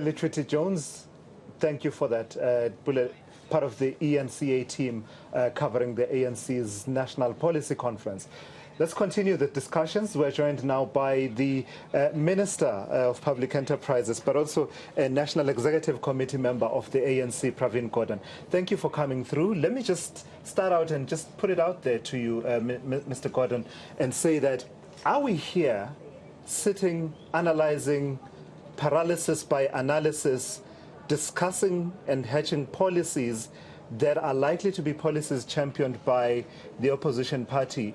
Literacy Jones, thank you for that. Part of the eNCA team covering the ANC's National Policy Conference. Let's continue the discussions. We're joined now by the Minister of Public Enterprises, but also a National Executive Committee member of the ANC, Pravin Gordhan. Thank you for coming through. Let me just start out and just put it out there to you, Mr. Gordhan, and say that are we here sitting, analyzing, paralysis by analysis, discussing and hatching policies that are likely to be policies championed by the opposition party,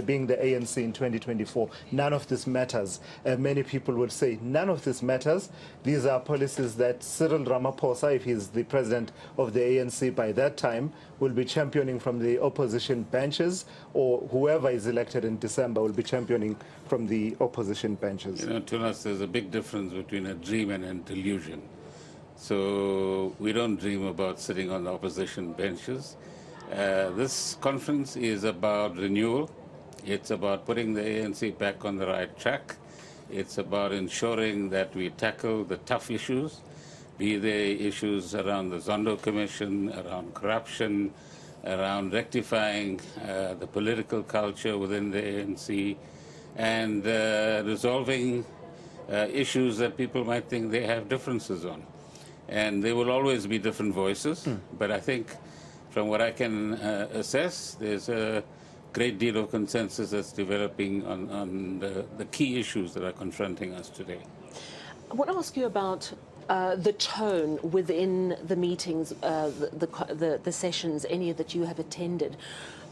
being the ANC in 2024. None of this matters. Many people would say none of this matters. These are policies that Cyril Ramaphosa, if he's the president of the ANC by that time, will be championing from the opposition benches, or whoever is elected in December will be championing from the opposition benches. You know, Tulas, there's a big difference between a dream and a delusion. So we don't dream about sitting on the opposition benches. This conference is about renewal. It's about putting the ANC back on the right track. It's about ensuring that we tackle the tough issues, be they issues around the Zondo Commission, around corruption, around rectifying the political culture within the ANC, and resolving issues that people might think they have differences on. And there will always be different voices, but I think from what I can assess, there's a great deal of consensus that's developing on the key issues that are confronting us today. I want to ask you about the tone within the meetings, the sessions, any that you have attended,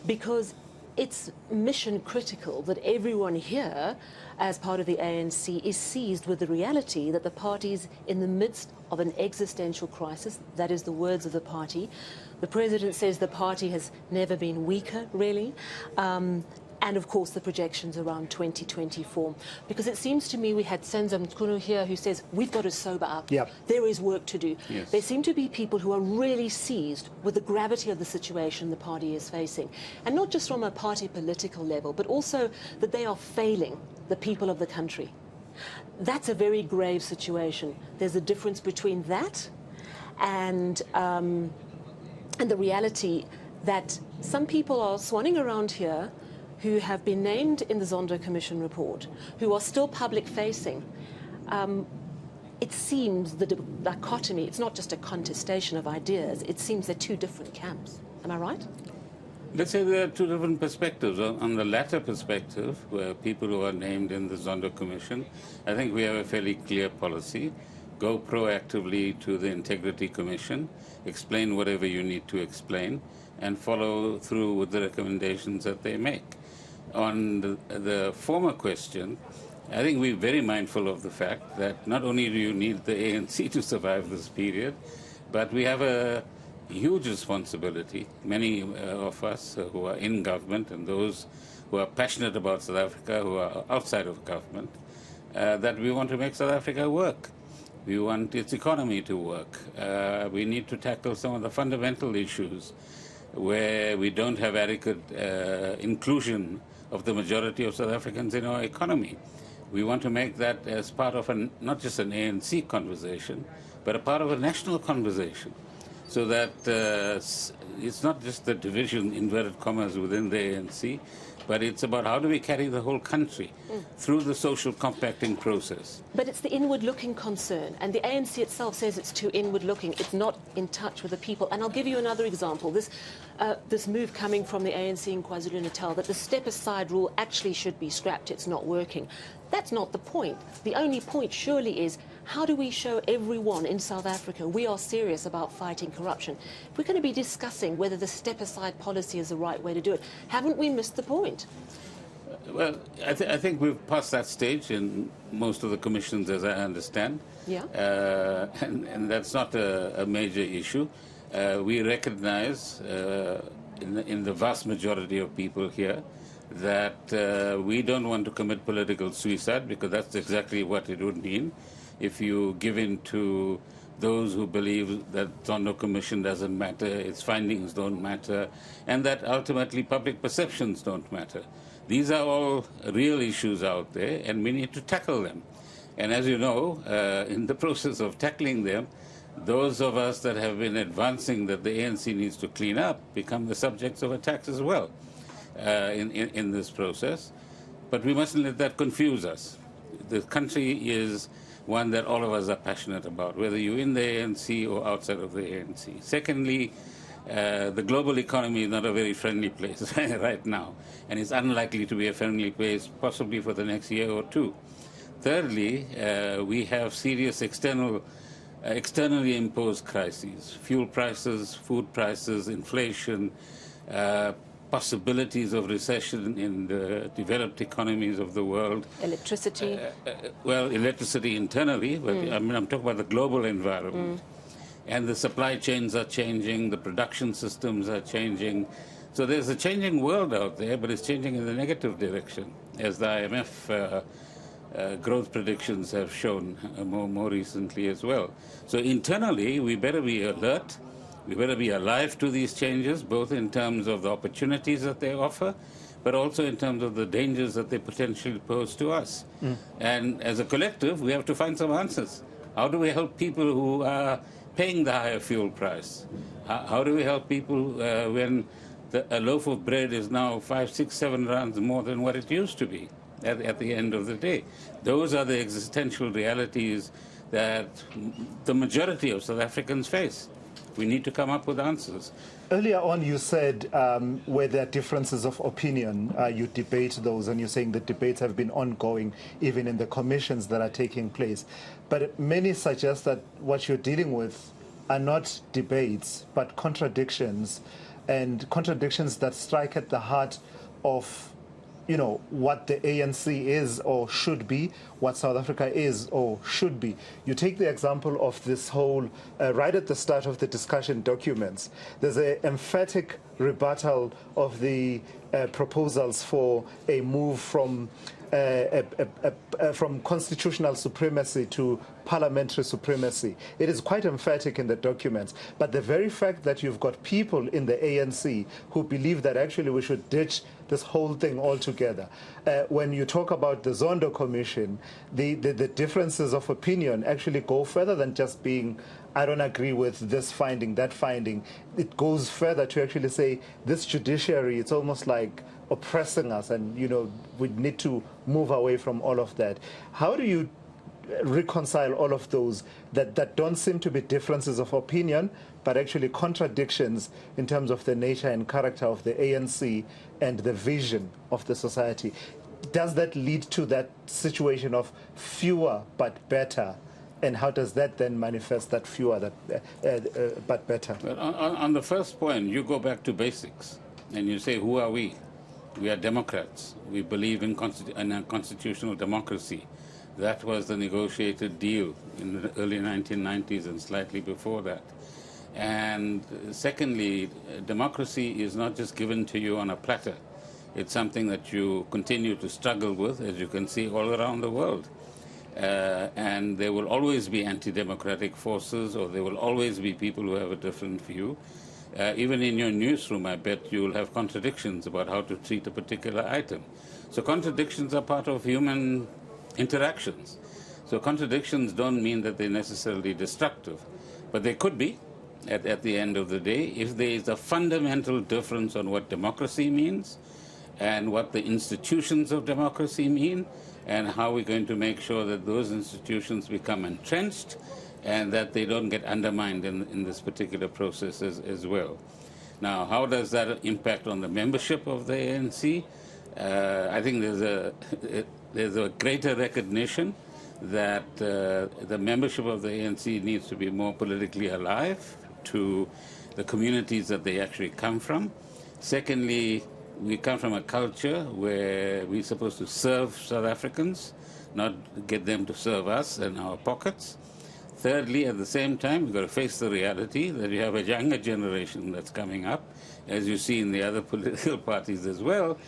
because it's mission critical that everyone here, as part of the ANC, is seized with the reality that the party is in the midst of an existential crisis. That is the words of the party. The president says the party has never been weaker, really. And of course the projections around 2024. Because it seems to me we had Senzo Mkhunu here who says we've got to sober up. Yep. There is work to do. Yes. There seem to be people who are really seized with the gravity of the situation the party is facing. And not just from a party political level, but also that they are failing the people of the country. That's a very grave situation. There's a difference between that and the reality that some people are swanning around here who have been named in the Zondo Commission report, who are still public-facing. It seems the dichotomy, it's not just a contestation of ideas, it seems they're two different camps. Am I right? Let's say there are two different perspectives. On the latter perspective, where people who are named in the Zondo Commission, I think we have a fairly clear policy. Go proactively to the Integrity Commission, explain whatever you need to explain, and follow through with the recommendations that they make. On the former question, I think we're very mindful of the fact that not only do you need the ANC to survive this period, but we have a huge responsibility, many of us who are in government and those who are passionate about South Africa, who are outside of government, that we want to make South Africa work. We want its economy to work. We need to tackle some of the fundamental issues where we don't have adequate inclusion of the majority of South Africans in our economy. We want to make that as part of not just an ANC conversation, but a part of a national conversation, so that it's not just the division, inverted commas, within the ANC, but it's about how do we carry the whole country through the social compacting process. But it's the inward-looking concern, and the ANC itself says it's too inward-looking. It's not in touch with the people. And I'll give you another example. This move coming from the ANC in KwaZulu-Natal, that the step-aside rule actually should be scrapped. It's not working. That's not the point. The only point surely is, how do we show everyone in South Africa we are serious about fighting corruption? If we're going to be discussing whether the step-aside policy is the right way to do it, haven't we missed the point? Well, I think we've passed that stage in most of the commissions, as I understand. Yeah. And that's not a major issue. We recognize in the vast majority of people here that we don't want to commit political suicide, because that's exactly what it would mean if you give in to those who believe that Zondo Commission doesn't matter, its findings don't matter, and that ultimately public perceptions don't matter. These are all real issues out there, and we need to tackle them. And as you know, in the process of tackling them, those of us that have been advancing that the ANC needs to clean up become the subjects of attacks as well in this process. But we mustn't let that confuse us. The country is one that all of us are passionate about, whether you're in the ANC or outside of the ANC. Secondly, the global economy is not a very friendly place right now, and it's unlikely to be a friendly place possibly for the next year or two. Thirdly, we have serious externally imposed crises: fuel prices, food prices, inflation, possibilities of recession in the developed economies of the world. Electricity. Well, electricity internally, but I mean, I'm talking about the global environment. And the supply chains are changing, the production systems are changing. So there's a changing world out there, but it's changing in the negative direction, as the IMF growth predictions have shown more recently as well. So internally, we better be alert. We better be alive to these changes, both in terms of the opportunities that they offer, but also in terms of the dangers that they potentially pose to us. And as a collective, we have to find some answers. How do we help people who are paying the higher fuel price? How do we help people when a loaf of bread is now 5, 6, 7 rands more than what it used to be at the end of the day? Those are the existential realities that the majority of South Africans face. We need to come up with answers. Earlier on, you said where there are differences of opinion, you debate those, and you're saying the debates have been ongoing even in the commissions that are taking place. But many suggest that what you're dealing with are not debates, but contradictions, and contradictions that strike at the heart of what the ANC is or should be, what South Africa is or should be. You take the example of this whole, right at the start of the discussion documents, there's an emphatic rebuttal of the proposals for a move from constitutional supremacy to parliamentary supremacy. It is quite emphatic in the documents. But the very fact that you've got people in the ANC who believe that actually we should ditch this whole thing altogether. When you talk about the Zondo Commission, the differences of opinion actually go further than just being, I don't agree with this finding, that finding. It goes further to actually say this judiciary, it's almost like oppressing us, and we need to move away from all of that. How do you reconcile all of those that don't seem to be differences of opinion, but actually contradictions in terms of the nature and character of the ANC and the vision of the society? Does that lead to that situation of fewer but better? And how does that then manifest that fewer but better? Well, on the first point, you go back to basics and you say, who are we? We are Democrats. We believe in a constitutional democracy. That was the negotiated deal in the early 1990s and slightly before that. And secondly, democracy is not just given to you on a platter. It's something that you continue to struggle with, as you can see all around the world. And there will always be anti-democratic forces, or there will always be people who have a different view. Even in your newsroom, I bet you will have contradictions about how to treat a particular item. So contradictions are part of human interactions. So contradictions don't mean that they're necessarily destructive, but they could be at the end of the day if there is a fundamental difference on what democracy means and what the institutions of democracy mean, and how we're going to make sure that those institutions become entrenched and that they don't get undermined in this particular process as well. Now, how does that impact on the membership of the ANC? I think there's a greater recognition that the membership of the ANC needs to be more politically alive to the communities that they actually come from. Secondly, we come from a culture where we're supposed to serve South Africans, not get them to serve us and our pockets. Thirdly, at the same time, we've got to face the reality that you have a younger generation that's coming up, as you see in the other political parties as well.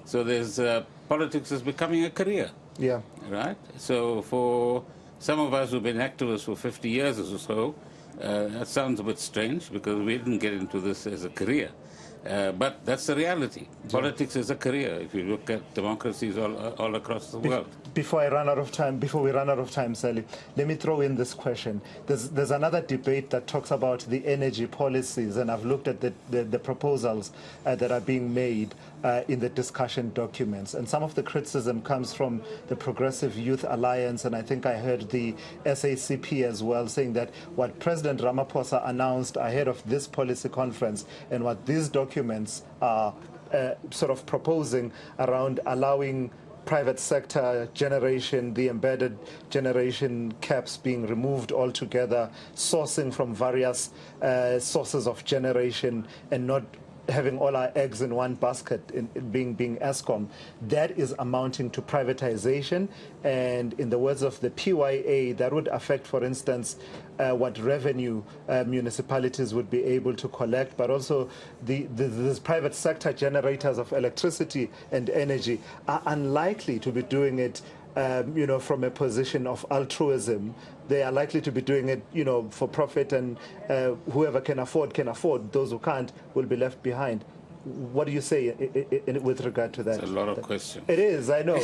So there's politics is becoming a career. Yeah. Right? So for some of us who've been activists for 50 years or so, that sounds a bit strange because we didn't get into this as a career. But that's the reality. Politics is a career if you look at democracies all across the world. Before we run out of time, Sally, let me throw in this question. There's another debate that talks about the energy policies, and I've looked at the proposals that are being made in the discussion documents. And some of the criticism comes from the Progressive Youth Alliance, and I think I heard the SACP as well, saying that what President Ramaphosa announced ahead of this policy conference and what these documents are sort of proposing around allowing private sector generation, the embedded generation caps being removed altogether, sourcing from various sources of generation, and not having all our eggs in one basket, being Eskom, that is amounting to privatization. And in the words of the PYA, that would affect, for instance, what revenue municipalities would be able to collect, but also these private sector generators of electricity and energy are unlikely to be doing it from a position of altruism. They are likely to be doing it, for profit, and whoever can afford. Those who can't will be left behind. What do you say with regard to that? It's a lot of questions. It is, I know.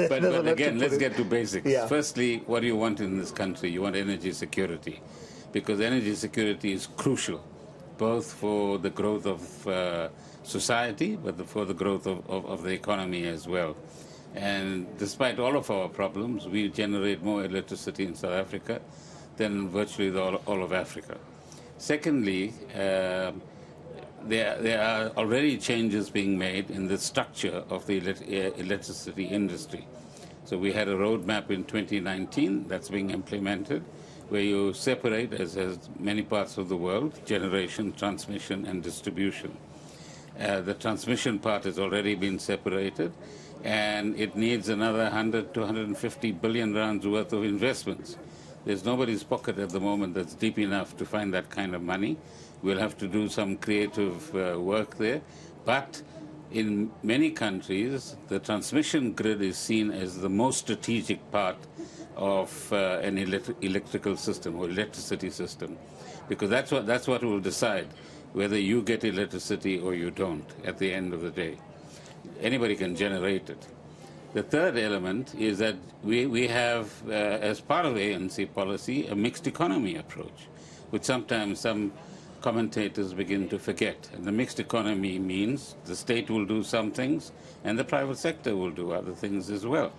but again, let's get to basics. Yeah. Firstly, what do you want in this country? You want energy security, because energy security is crucial, both for the growth of society, but for the growth of the economy as well. And despite all of our problems, we generate more electricity in South Africa than virtually all of Africa. Secondly, there are already changes being made in the structure of the electricity industry. So we had a roadmap in 2019 that's being implemented, where you separate, as many parts of the world, generation, transmission, and distribution. The transmission part has already been separated, and it needs another 100 to 150 billion rands worth of investments. There's nobody's pocket at the moment that's deep enough to find that kind of money. We'll have to do some creative work there. But in many countries, the transmission grid is seen as the most strategic part of an electrical system or electricity system, because that's what will decide whether you get electricity or you don't at the end of the day. Anybody can generate it. The third element is that we have, as part of ANC policy, a mixed economy approach, which sometimes some commentators begin to forget. And the mixed economy means the state will do some things and the private sector will do other things as well.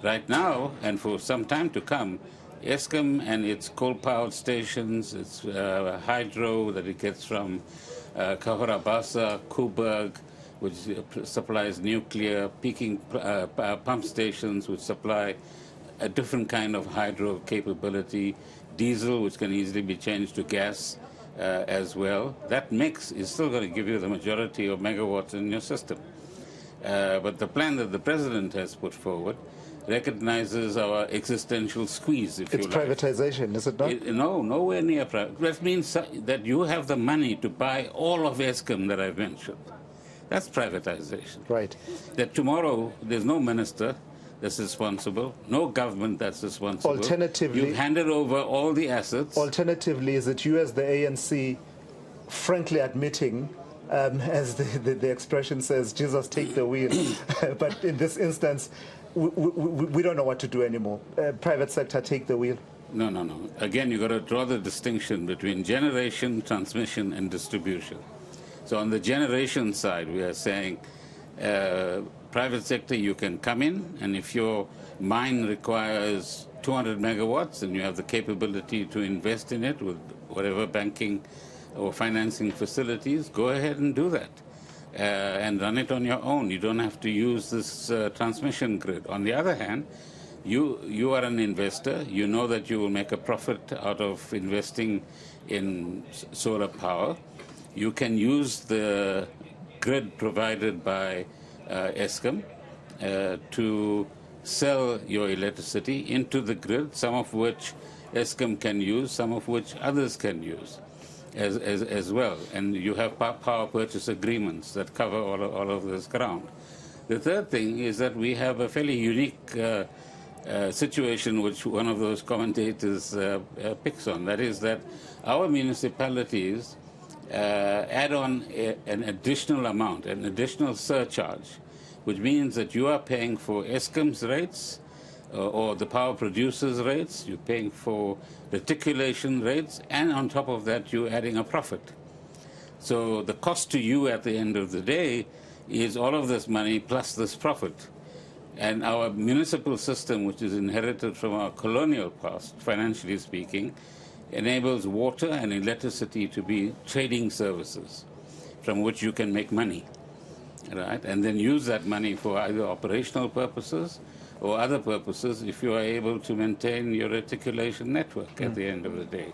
Right now, and for some time to come, Eskom and its coal-powered stations, its hydro that it gets from Kahorabasa, Koeberg, which supplies nuclear, peaking pump stations, which supply a different kind of hydro capability, diesel, which can easily be changed to gas as well. That mix is still going to give you the majority of megawatts in your system. But the plan that the president has put forward recognizes our existential squeeze, if you like. It's privatization, is it not? No, nowhere near private. That means that you have the money to buy all of Eskom that I've mentioned. That's privatization. Right. That tomorrow there's no minister that's responsible, no government that's responsible. Alternatively, you've handed over all the assets. Alternatively, is it you as the ANC frankly admitting, as the expression says, Jesus, take the wheel. But in this instance, we don't know what to do anymore. Private sector, take the wheel. No. Again, you've got to draw the distinction between generation, transmission, and distribution. So on the generation side, we are saying private sector, you can come in, and if your mine requires 200 megawatts and you have the capability to invest in it with whatever banking or financing facilities, go ahead and do that and run it on your own. You don't have to use this transmission grid. On the other hand, you are an investor. You know that you will make a profit out of investing in solar power. You can use the grid provided by Eskom to sell your electricity into the grid, some of which Eskom can use, some of which others can use as well. And you have power purchase agreements that cover all of this ground. The third thing is that we have a fairly unique situation which one of those commentators picks on. That is that our municipalities add on an additional amount, an additional surcharge, which means that you are paying for Eskom's rates or the power producers' rates, you're paying for reticulation rates, and on top of that, you're adding a profit. So the cost to you at the end of the day is all of this money plus this profit. And our municipal system, which is inherited from our colonial past, financially speaking, enables water and electricity to be trading services from which you can make money, right? And then use that money for either operational purposes or other purposes if you are able to maintain your reticulation network at the end of the day.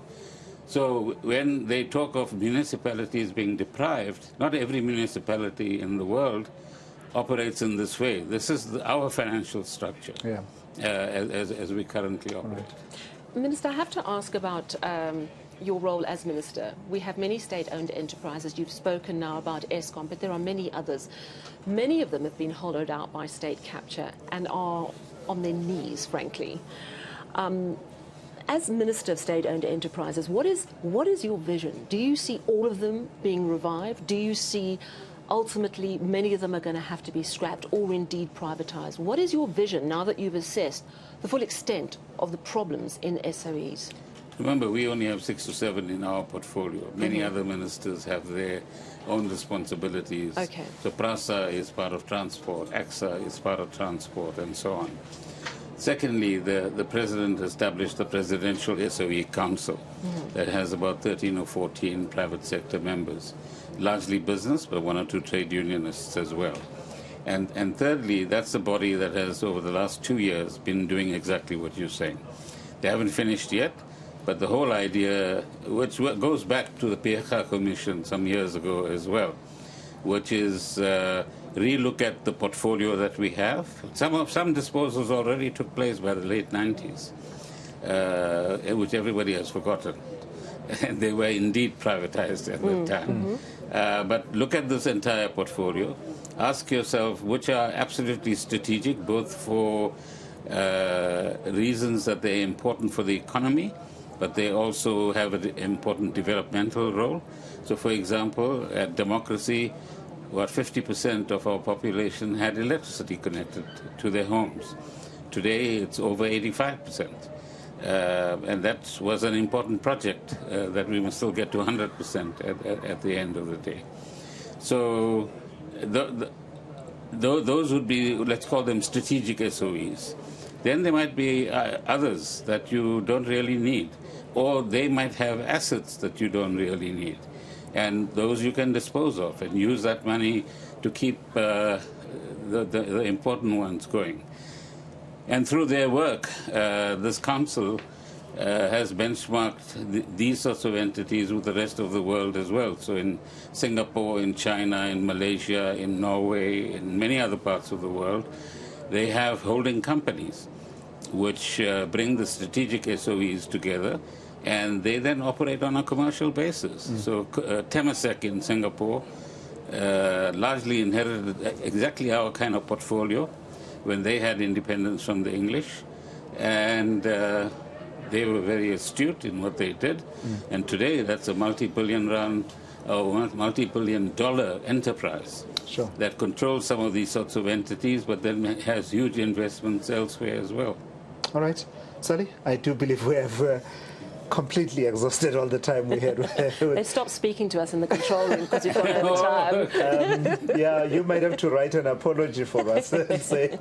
So when they talk of municipalities being deprived, not every municipality in the world operates in this way. This is our financial structure as we currently operate. Right. Minister, I have to ask about your role as minister. We have many state-owned enterprises. You've spoken now about Eskom, but there are many others. Many of them have been hollowed out by state capture and are on their knees, frankly. As Minister of State-Owned Enterprises, what is your vision? Do you see all of them being revived? Do you see ultimately many of them are going to have to be scrapped or indeed privatized? What is your vision now that you've assessed the full extent of the problems in SOEs? Remember, we only have 6 to 7 in our portfolio. Many other ministers have their own responsibilities. Okay. So PRASA is part of transport, AXA is part of transport, and so on. Secondly, the President established the Presidential SOE Council that has about 13 or 14 private sector members, largely business, but 1 or 2 trade unionists as well. And thirdly, that's the body that has, over the last 2 years, been doing exactly what you're saying. They haven't finished yet, but the whole idea, which goes back to the Piecha Commission some years ago as well, which is relook at the portfolio that we have. Some disposals already took place by the late 90s, which everybody has forgotten. And they were indeed privatized at that time. But look at this entire portfolio. Ask yourself which are absolutely strategic, both for reasons that they're important for the economy, but they also have an important developmental role. So, for example, at democracy, about 50% of our population had electricity connected to their homes. Today, it's over 85%. And that was an important project that we must still get to 100% at the end of the day. So those would be, let's call them strategic SOEs. Then there might be others that you don't really need, or they might have assets that you don't really need. And those you can dispose of and use that money to keep the important ones going. And through their work, this council has benchmarked these sorts of entities with the rest of the world as well. So in Singapore, in China, in Malaysia, in Norway, in many other parts of the world, they have holding companies which bring the strategic SOEs together, and they then operate on a commercial basis. So Temasek in Singapore largely inherited exactly our kind of portfolio when they had independence from the English, and they were very astute in what they did. And today that's a multi-billion dollar enterprise that controls some of these sorts of entities, but then has huge investments elsewhere as well. All right. Sally, I do believe we have completely exhausted all the time we had. They stopped speaking to us in the control room because we've run over time. Yeah, you might have to write an apology for us and say...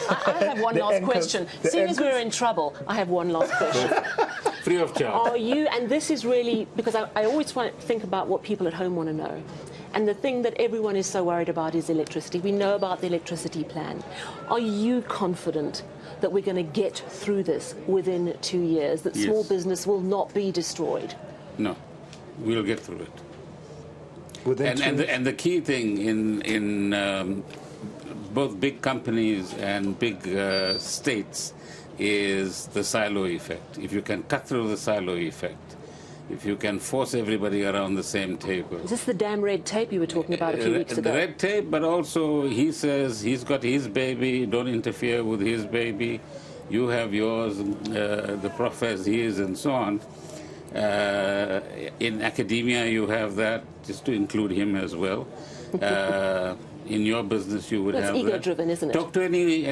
I have one last question. Seeing as we're in trouble, I have one last question. Free of charge. Are you, and this is really, because I always think about what people at home want to know. And the thing that everyone is so worried about is electricity. We know about the electricity plan. Are you confident that we're going to get through this within 2 years, that small business will not be destroyed? No, we'll get through it. Within and the key thing in both big companies and big states is the silo effect. If you can cut through the silo effect, if you can force everybody around the same table. Is this the damn red tape you were talking about a few weeks ago? The red tape, but also he says he's got his baby, don't interfere with his baby, you have yours, the prof has his, and so on. In academia you have that, just to include him as well. In your business, you would Well, have it's ego-driven, isn't it? Talk to any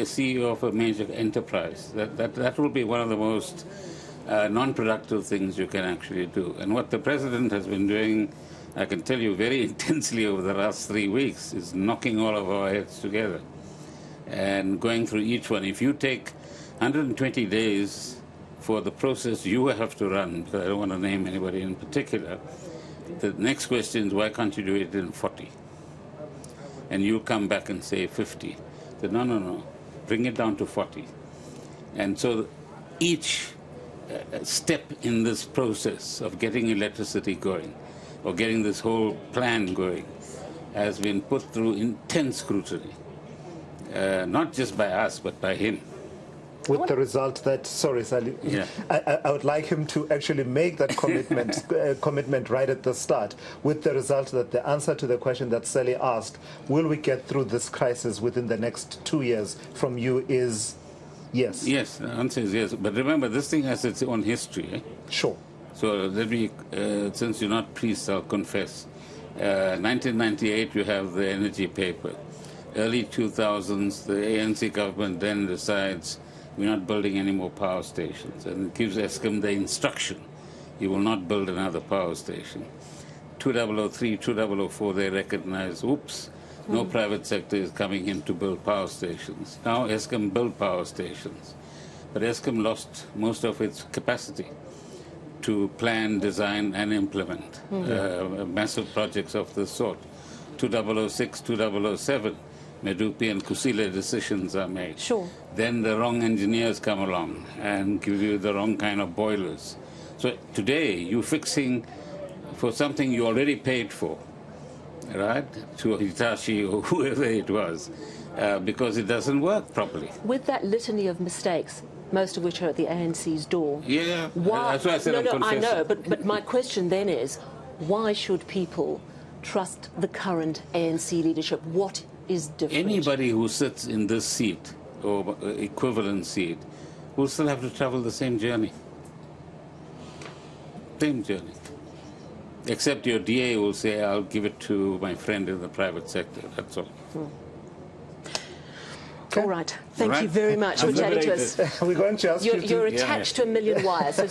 CEO of a major enterprise. That will be one of the most non-productive things you can actually do. And what the president has been doing, I can tell you very intensely over the last 3 weeks, is knocking all of our heads together and going through each one. If you take 120 days for the process you have to run, because I don't want to name anybody in particular, the next question is, why can't you do it in 40? And you come back and say 50. Say, no, bring it down to 40. And so each step in this process of getting electricity going, or getting this whole plan going, has been put through intense scrutiny. Not just by us, but by him. With the result that, sorry, Sally, yeah. I would like him to actually make that commitment right at the start, with the result that the answer to the question that Sally asked, will we get through this crisis within the next 2 years, from you is yes. Yes, the answer is yes. But remember, this thing has its own history. Eh? Sure. So let me, since you're not priests, I'll confess. 1998, you have the energy paper. Early 2000s, the ANC government then decides we're not building any more power stations, and it gives Eskom the instruction, you will not build another power station. 2003, 2004, they recognize, oops, no private sector is coming in to build power stations. Now Eskom built power stations, but Eskom lost most of its capacity to plan, design, and implement massive projects of this sort. 2006, 2007, Medupi and Kusile decisions are made. Sure. Then the wrong engineers come along and give you the wrong kind of boilers. So today you're fixing for something you already paid for, right, to Hitachi or whoever it was, because it doesn't work properly. With that litany of mistakes, most of which are at the ANC's door. Yeah, why? That's why I said No, I know, but my question then is, why should people trust the current ANC leadership? What is different? Anybody who sits in this seat or equivalent seat will still have to travel the same journey. Same journey. Except your DA will say, I'll give it to my friend in the private sector. That's all. All right. Thank you very much for chatting to us. We're going to ask You're attached to a million wires. So